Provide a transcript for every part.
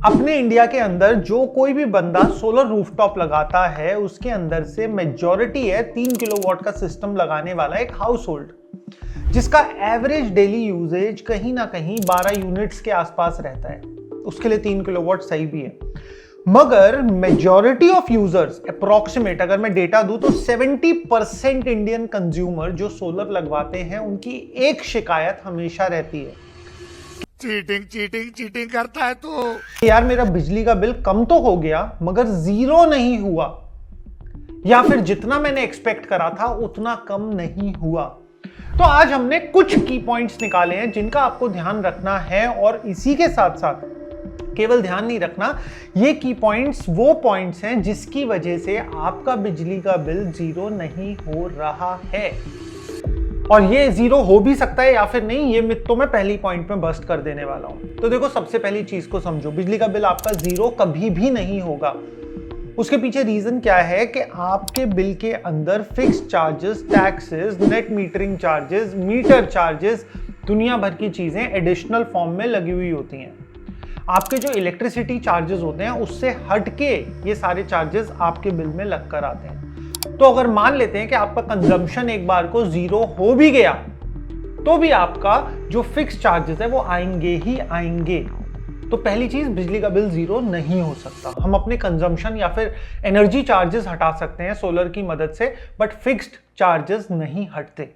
अपने इंडिया के अंदर जो कोई भी बंदा सोलर रूफटॉप लगाता है उसके अंदर से मेजॉरिटी है 3 किलोवाट का सिस्टम लगाने वाला एक हाउस होल्ड जिसका एवरेज डेली यूजेज कहीं ना कहीं 12 यूनिट्स के आसपास रहता है। उसके लिए 3 किलोवाट सही भी है, मगर मेजॉरिटी ऑफ यूजर्स अप्रोक्सीमेट अगर मैं डेटा दूं तो 70% इंडियन कंज्यूमर जो सोलर लगवाते हैं उनकी एक शिकायत हमेशा रहती है, चीटिंग करता है तो यार मेरा बिजली का बिल कम तो हो गया मगर जीरो नहीं हुआ, या फिर जितना मैंने एक्सपेक्ट करा था उतना कम नहीं हुआ। तो आज हमने कुछ की पॉइंट्स निकाले हैं जिनका आपको ध्यान रखना है, और इसी के साथ साथ केवल ध्यान नहीं रखना, ये की पॉइंट्स वो पॉइंट्स हैं जिसकी वजह से आपका बिजली का बिल जीरो नहीं हो रहा है, और ये जीरो हो भी सकता है या फिर नहीं, ये मिथ तो मैं पहली पॉइंट में बस्ट कर देने वाला हूं। तो देखो, सबसे पहली चीज को समझो, बिजली का बिल आपका जीरो कभी भी नहीं होगा। उसके पीछे रीजन क्या है कि आपके बिल के अंदर fix charges, taxes, net metering charges, meter charges, दुनिया भर की चीजें एडिशनल फॉर्म में लगी हुई होती हैं। आपके जो इलेक्ट्रिसिटी चार्जेस होते हैं उससे हटके ये सारे चार्जेस आपके बिल में लग कर आते हैं। तो अगर मान लेते हैं कि आपका कंजम्पशन एक बार को जीरो हो भी गया तो भी आपका जो फिक्स चार्जेस है वो आएंगे ही आएंगे। तो पहली चीज, बिजली का बिल जीरो नहीं हो सकता। हम अपने कंजम्पशन या फिर एनर्जी चार्जेस हटा सकते हैं सोलर की मदद से, बट फिक्स्ड चार्जेस नहीं हटते।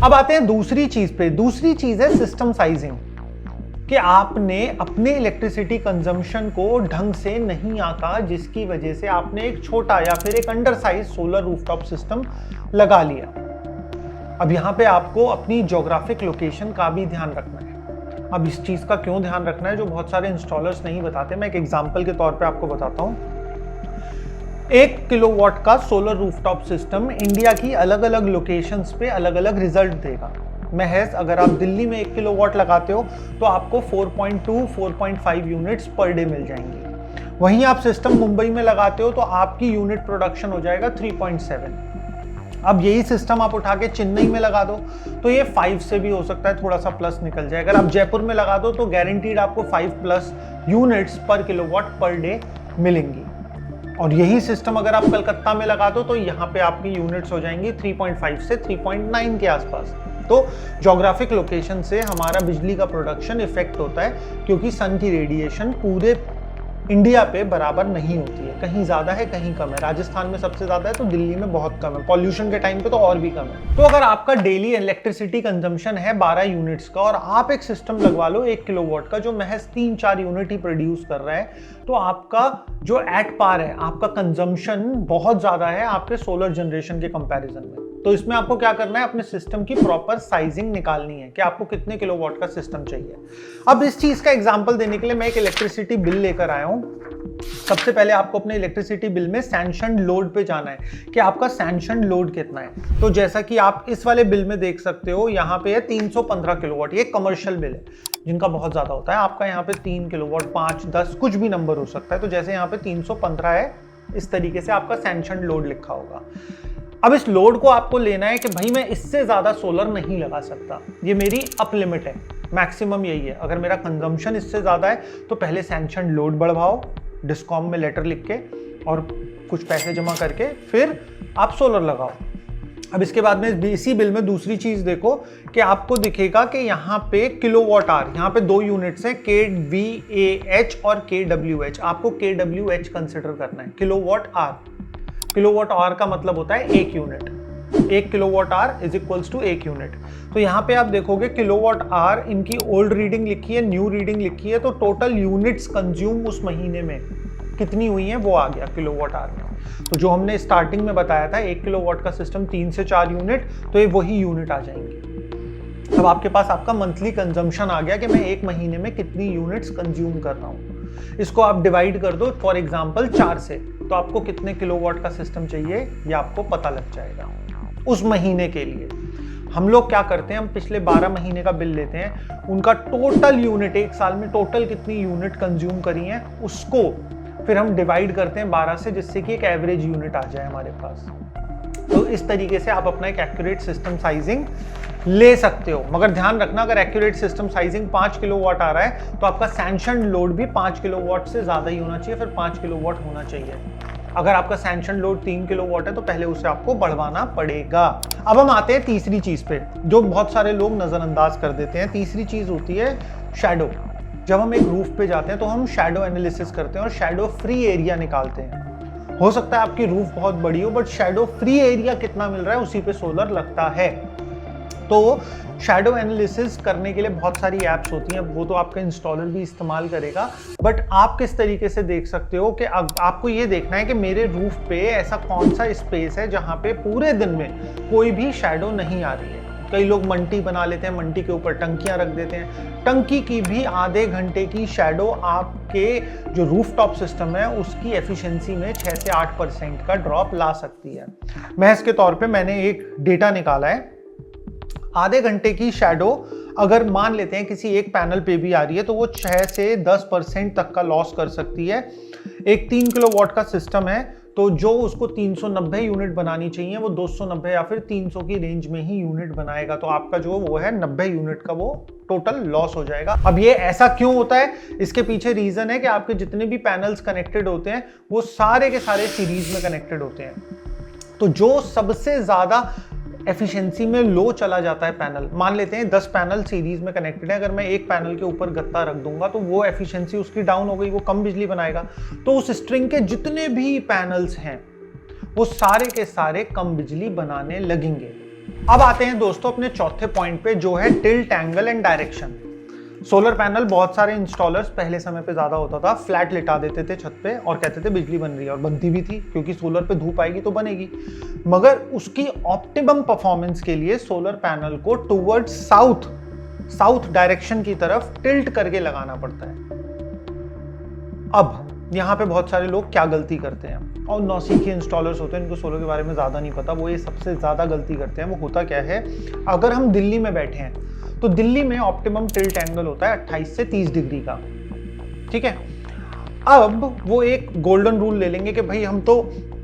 अब आते हैं दूसरी चीज पे। दूसरी चीज है सिस्टम साइजिंग, कि आपने अपने इलेक्ट्रिसिटी कंजम्पशन को ढंग से नहीं आंका, जिसकी वजह से आपने एक छोटा या फिर एक under size solar rooftop system लगा लिया। अब यहां पे आपको अपनी ज्योग्राफिक लोकेशन का भी ध्यान रखना है। अब इस चीज का क्यों ध्यान रखना है जो बहुत सारे इंस्टॉलर्स नहीं बताते, मैं एक एग्जांपल के तौर पे आपको बताता हूं। 1 किलोवाट का सोलर रूफटॉप सिस्टम इंडिया की अलग अलग लोकेशंस पे अलग अलग रिजल्ट देगा। महज अगर आप दिल्ली में 1 किलोवाट लगाते हो तो आपको 4.2, 4.5 यूनिट्स पर डे मिल जाएंगी। वहीं आप सिस्टम मुंबई में लगाते हो तो आपकी यूनिट प्रोडक्शन हो जाएगा 3.7। अब यही सिस्टम आप उठा के चेन्नई में लगा दो तो ये 5 से भी हो सकता है, थोड़ा सा प्लस निकल जाए। अगर आप जयपुर में लगा दो तो गारंटीड आपको 5+ यूनिट्स पर किलोवाट पर डे मिलेंगी। और यही सिस्टम अगर आप कलकत्ता में लगा दो तो यहाँ पे आपकी यूनिट्स हो जाएंगी 3.5 से 3.9 के आसपास। तो ज्योग्राफिक लोकेशन से हमारा बिजली का प्रोडक्शन इफेक्ट होता है, क्योंकि सन की रेडिएशन पूरे इंडिया पे बराबर नहीं होती है, कहीं ज्यादा है कहीं कम है। राजस्थान में सबसे ज्यादा है तो दिल्ली में बहुत कम है, पॉल्यूशन के टाइम पे तो और भी कम है। तो अगर आपका डेली इलेक्ट्रिसिटी कंजम्पशन है 12 यूनिट्स का और आप एक सिस्टम लगवा लो 1 किलोवाट का जो महज 3-4 यूनिट ही प्रोड्यूस कर रहा है, तो आपका जो एट पार है, आपका कंजम्पशन बहुत ज्यादा है आपके सोलर जनरेशन के कंपैरिजन में। तो इसमें आपको क्या करना है, अपने सिस्टम की प्रॉपर साइजिंग निकालनी है कि आपको कितने किलोवाट का सिस्टम चाहिए। अब इस चीज का एग्जांपल देने के लिए मैं एक इलेक्ट्रिसिटी बिल लेकर आया हूं। सबसे पहले आपको अपने इलेक्ट्रिसिटी बिल में सैंक्शन्ड लोड पे जाना है कि आपका सैंक्शन्ड लोड कितना है। तो जैसा कि आप इस वाले बिल में देख सकते हो, यहाँ पे है 315 किलोवाट। ये कमर्शियल बिल है जिनका बहुत ज्यादा होता है। आपका यहाँ पे 3 किलोवाट, 5, 10 कुछ भी नंबर हो सकता है। तो जैसे यहाँ पे 315 है, इस तरीके से आपका सैंक्शन्ड लोड लिखा होगा। अब इस लोड को आपको लेना है कि भाई मैं इससे ज्यादा सोलर नहीं लगा सकता, ये मेरी अप लिमिट है, मैक्सिमम यही है। अगर मेरा कंजम्पशन इससे ज्यादा है तो पहले सैंक्शन लोड बढ़वाओ, डिस्कॉम में लेटर लिख के और कुछ पैसे जमा करके फिर आप सोलर लगाओ। अब इसके बाद में इसी बिल में दूसरी चीज देखो कि आपको दिखेगा कि यहाँ पे किलोवाट आवर, यहाँ पे 2 यूनिट्स हैं, kVAH और kWh। आपको kWh कंसिडर करना है, किलोवाट आवर। किलोवाट आवर का मतलब होता है 1 unit. 1 kilowatt hour is equals to 1 unit. तो यहाँ पे आप देखोगे किलोवाट आवर, इनकी ओल्ड रीडिंग लिखी है, न्यू रीडिंग लिखी है, तो टोटल यूनिट्स कंज्यूम उस महीने में कितनी हुई है वो आ गया किलोवाट आवर में। तो जो हमने स्टार्टिंग में बताया था 1 किलोवाट का सिस्टम 3 से 4 यूनिट, तो ये वही यूनिट आ जाएंगे। अब आपके पास आपका मंथली कंजम्पशन आ गया कि मैं एक महीने में कितनी यूनिट्स कंज्यूम कर रहा हूँ। इसको आप डिवाइड कर दो फॉर एग्जांपल 4 से, तो आपको कितने किलोवाट का सिस्टम चाहिए ये आपको पता लग जाएगा उस महीने के लिए। हम लोग क्या करते हैं, हम पिछले 12 महीने का बिल लेते हैं, उनका टोटल यूनिट, एक साल में टोटल कितनी यूनिट कंज्यूम करी है उसको फिर हम डिवाइड करते हैं 12 से, जिससे कि एक एवरेज यूनिट आ जाए हमारे पास। तो इस तरीके से आप अपना एक एक्यूरेट सिस्टम साइजिंग ले सकते हो। मगर ध्यान रखना, अगर एक्यूरेट सिस्टम साइजिंग 5 किलोवाट आ रहा है तो आपका सैंक्शन लोड भी 5 किलोवाट से ज्यादा ही होना चाहिए, फिर 5 किलोवाट होना चाहिए। अगर आपका सैंक्शन लोड 3 किलोवाट है तो पहले उसे आपको बढ़वाना पड़ेगा। अब हम आते हैं तीसरी चीज पे, जो बहुत सारे लोग नजरअंदाज कर देते हैं। तीसरी चीज होती है शैडो। जब हम एक रूफ पे जाते हैं तो हम शैडो एनालिसिस करते हैं और शैडो फ्री एरिया निकालते हैं। हो सकता है आपकी रूफ बहुत बड़ी हो, बट शैडो फ्री एरिया कितना मिल रहा है उसी पे सोलर लगता है। तो शैडो एनालिसिस करने के लिए बहुत सारी ऐप्स होती हैं, वो तो आपका इंस्टॉलर भी इस्तेमाल करेगा। बट आप किस तरीके से देख सकते हो कि आपको ये देखना है कि मेरे रूफ पे ऐसा कौन सा स्पेस है जहां पे पूरे दिन में कोई भी शैडो नहीं आ रही है। कई लोग मंटी बना लेते हैं, मंटी के ऊपर टंकियां रख देते हैं। टंकी की भी आधे घंटे की शैडो आपके जो रूफटॉप सिस्टम है उसकी एफिशिएंसी में 6 से 8% का ड्रॉप ला सकती है। महज के तौर पे मैंने एक डेटा निकाला है। आधे घंटे की शैडो अगर मान लेते हैं किसी एक पैनल पे भी आ रही है तो वो 6 से 10% तक का लॉस कर सकती है। एक 3 किलोवाट का सिस्टम है तो जो उसको 390 यूनिट बनानी चाहिए वो 290 या फिर 300 की रेंज में ही यूनिट बनाएगा। तो आपका जो वो है 90 यूनिट का वो टोटल लॉस हो जाएगा। अब ये ऐसा क्यों होता है, इसके पीछे रीजन है कि आपके जितने भी पैनल्स कनेक्टेड होते हैं वो सारे के सारे सीरीज में कनेक्टेड होते हैं। तो जो सबसे ज्यादा एफिशिएंसी में लो चला जाता है पैनल, मान लेते हैं 10 पैनल सीरीज में कनेक्टेड है, अगर मैं एक पैनल के ऊपर गत्ता रख दूंगा तो वो एफिशिएंसी उसकी डाउन हो गई, वो कम बिजली बनाएगा। तो उस स्ट्रिंग के जितने भी पैनल्स हैं वो सारे के सारे कम बिजली बनाने लगेंगे। अब आते हैं दोस्तों अपने चौथे पॉइंट पे, जो है tilt angle and direction. Solar panel बहुत सारे इंस्टॉलर्स पहले समय पे ज्यादा होता था, फ्लैट लिटा देते थे छत पे और कहते थे बिजली बन रही है, और बनती भी थी क्योंकि सोलर पे धूप आएगी तो बनेगी। मगर उसकी ऑप्टिमम परफॉर्मेंस के लिए सोलर पैनल को टुवर्ड्स साउथ डायरेक्शन की तरफ टिल्ट करके लगाना पड़ता है। अब यहाँ पे बहुत सारे लोग क्या गलती करते हैं, और नौसीखिए इंस्टॉलर्स होते हैं, इनको सोलर के बारे में ज्यादा नहीं पता, वो ये सबसे ज्यादा गलती करते हैं। वो होता क्या है, अगर हम दिल्ली में बैठे हैं तो दिल्ली में ऑप्टिमम टिल्ट एंगल होता है 28 से 30 डिग्री का, ठीक है। अब वो एक गोल्डन रूल ले लेंगे कि भाई हम तो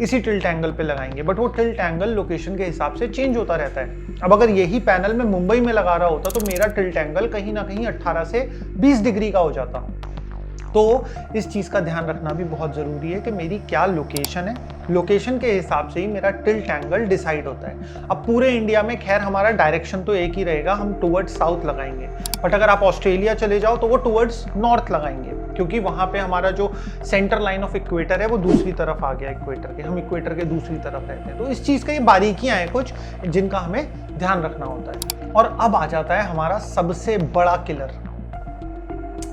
इसी टिल्ट एंगल पे लगाएंगे, बट वो टिल्ट एंगल लोकेशन के हिसाब से चेंज होता रहता है। अब अगर यही पैनल मैं मुंबई में लगा रहा होता तो मेरा टिल्ट एंगल कहीं ना कहीं 18 से 20 डिग्री का हो जाता। तो इस चीज का ध्यान रखना भी बहुत जरूरी है कि मेरी क्या लोकेशन है, लोकेशन के हिसाब से ही मेरा टिल्ट एंगल डिसाइड होता है। अब पूरे इंडिया में खैर हमारा डायरेक्शन तो एक ही रहेगा, हम टुवर्ड्स साउथ लगाएंगे, बट अगर आप ऑस्ट्रेलिया चले जाओ तो वो टुवर्ड्स नॉर्थ लगाएंगे, क्योंकि वहां पे हमारा जो सेंटर लाइन ऑफ इक्वेटर है वो दूसरी तरफ आ गया इक्वेटर के, हम इक्वेटर के दूसरी तरफ रहते हैं। तो इस चीज का ये बारीकियां हैं कुछ जिनका हमें ध्यान रखना होता है। और अब आ जाता है हमारा सबसे बड़ा किलर,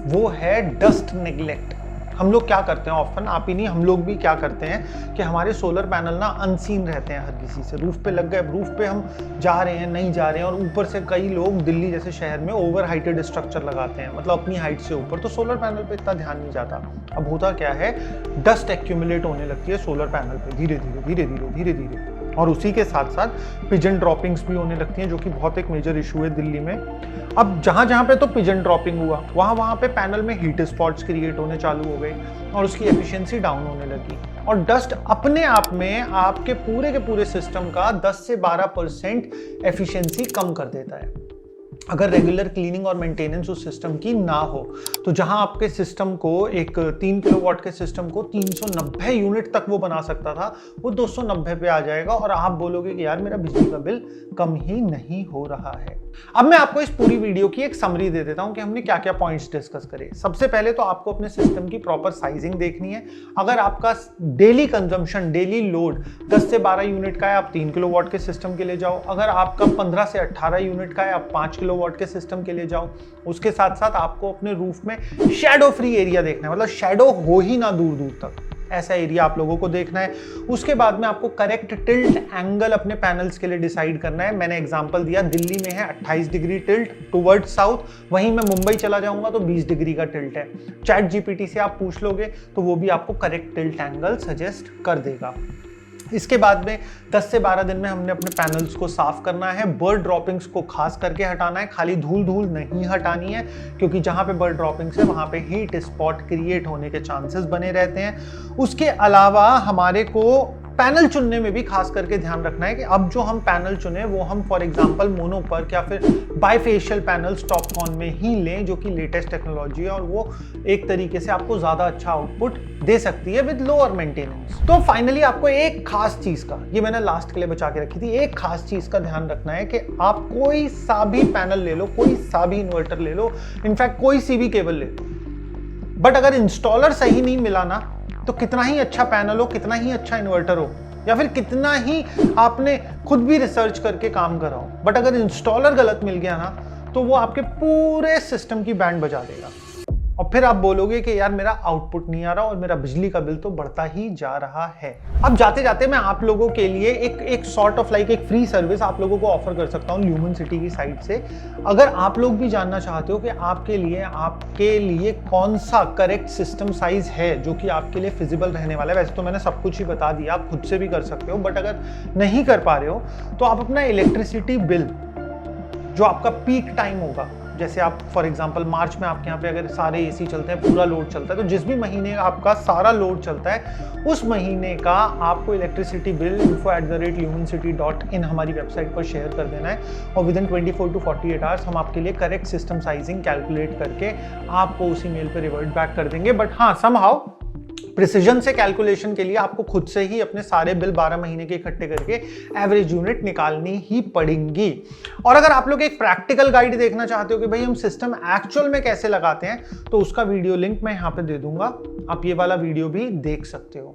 वो है डस्ट नेग्लेक्ट। हम लोग क्या करते हैं ऑफन, आप ही नहीं हम लोग भी क्या करते हैं कि हमारे सोलर पैनल ना अनसीन रहते हैं हर किसी से। रूफ पे लग गए, रूफ पे हम जा रहे हैं नहीं जा रहे हैं, और ऊपर से कई लोग दिल्ली जैसे शहर में ओवर हाइटेड स्ट्रक्चर लगाते हैं, मतलब अपनी हाइट से ऊपर, तो सोलर पैनल पे इतना ध्यान नहीं जाता। अब होता क्या है, डस्ट एक्यूमुलेट होने लगती है सोलर पैनल पे धीरे धीरे, और उसी के साथ साथ पिजन ड्रॉपिंग्स भी होने लगती हैं, जो कि बहुत एक मेजर इशू है दिल्ली में। अब जहां पे तो पिजन ड्रॉपिंग हुआ वहां पे पैनल में हीट स्पॉट्स क्रिएट होने चालू हो गए और उसकी एफिशिएंसी डाउन होने लगी, और डस्ट अपने आप में आपके पूरे के पूरे सिस्टम का 10 से 12% एफिशिएंसी कम कर देता है अगर रेगुलर क्लीनिंग और मेंटेनेंस उस सिस्टम की ना हो। तो जहां आपके सिस्टम को एक 3 किलोवाट के सिस्टम को 390 यूनिट तक वो बना सकता था, वो 290 पे आ जाएगा, और आप बोलोगे कि यार मेरा बिजली का बिल कम ही नहीं हो रहा है। अब मैं आपको इस पूरी वीडियो की एक समरी दे देता हूं कि हमने क्या क्या पॉइंट्स डिस्कस करे। सबसे पहले तो आपको अपने सिस्टम की प्रॉपर साइजिंग देखनी है। अगर आपका डेली कंजम्पशन, डेली लोड 10 से 12 यूनिट का है, आप 3 किलोवाट के सिस्टम के लिए जाओ। अगर आपका 15 से 18 यूनिट का है, आप 5 किलोवाट के सिस्टम के लिए जाओ। उसके साथ साथ आपको अपने रूफ में शैडो फ्री एरिया देखना है, मतलब शैडो हो ही ना दूर दूर तक, ऐसा एरिया आप लोगों को देखना है। उसके बाद में आपको करेक्ट टिल्ट एंगल अपने पैनल्स के लिए डिसाइड करना है। मैंने एग्जांपल दिया, दिल्ली में है 28 डिग्री टिल्ट टुवर्ड साउथ, वहीं मैं मुंबई चला जाऊंगा तो 20 डिग्री का टिल्ट है। चैट जीपीटी से आप पूछ लोगे तो वो भी आपको करेक्ट टिल्ट एंगल सजेस्ट कर देगा। इसके बाद में 10 से 12 दिन में हमने अपने पैनल्स को साफ करना है। बर्ड ड्रॉपिंग्स को खास करके हटाना है, खाली धूल धूल नहीं हटानी है, क्योंकि जहां पे बर्ड ड्रॉपिंग्स है वहां पे हीट स्पॉट क्रिएट होने के चांसेस बने रहते हैं। उसके अलावा हमारे को पैनल चुनने में भी खास करके ध्यान रखना है कि अब जो हम पैनल चुने वो हम फॉर एग्जांपल मोनोपर्क या फिर बाइफेशियल पैनल्स टॉपकॉन में ही लें, जो कि लेटेस्ट टेक्नोलॉजी है और वो एक तरीके से आपको ज्यादा अच्छा आउटपुट दे सकती है विद लोअर मेंटेनेंस। तो फाइनली आपको एक खास चीज का, ये मैंने लास्ट के लिए बचा के रखी थी, एक खास चीज का ध्यान रखना है कि आप कोई सा भी पैनल ले लो, कोई सा भी इन्वर्टर ले लो, इनफैक्ट कोई सी भी केबल ले लो, बट अगर इंस्टॉलर सही नहीं मिला ना, तो कितना ही अच्छा पैनल हो, कितना ही अच्छा इन्वर्टर हो, या फिर कितना ही आपने खुद भी रिसर्च करके काम करा हो, बट अगर इंस्टॉलर गलत मिल गया ना, तो वो आपके पूरे सिस्टम की बैंड बजा देगा और फिर आप बोलोगे कि यार मेरा आउटपुट नहीं आ रहा और मेरा बिजली का बिल तो बढ़ता ही जा रहा है। अब जाते जाते मैं आप लोगों के लिए एक सॉर्ट ऑफ लाइक एक फ्री सर्विस आप लोगों को ऑफर कर सकता हूं ल्यूमेन सिटी की साइड से। अगर आप लोग भी जानना चाहते हो कि आपके लिए कौन सा करेक्ट सिस्टम साइज है जो कि आपके लिए फिजिबल रहने वाला है, वैसे तो मैंने सब कुछ ही बता दिया, आप खुद से भी कर सकते हो, बट अगर नहीं कर पा रहे हो तो आप अपना इलेक्ट्रिसिटी बिल जो आपका पीक टाइम होगा, जैसे आप फॉर एग्जांपल मार्च में आपके यहाँ पे अगर सारे एसी चलते हैं, पूरा लोड चलता है, तो जिस भी महीने आपका सारा लोड चलता है उस महीने का आपको इलेक्ट्रिसिटी बिल info@lumencity.in हमारी वेबसाइट पर शेयर कर देना है और विदिन 24 to 48 आवर्स हम आपके लिए करेक्ट सिस्टम साइजिंग कैलकुलेट करके आपको उसी मेल पे रिवर्ट बैक कर देंगे। बट हाँ, समहाउ प्रिसीजन से कैलकुलेशन के लिए आपको खुद से ही अपने सारे बिल 12 महीने के इकट्ठे करके एवरेज यूनिट निकालनी ही पड़ेंगी। और अगर आप लोग एक प्रैक्टिकल गाइड देखना चाहते हो कि भाई हम सिस्टम एक्चुअल में कैसे लगाते हैं, तो उसका वीडियो लिंक मैं यहाँ पे दे दूंगा, आप ये वाला वीडियो भी देख सकते हो।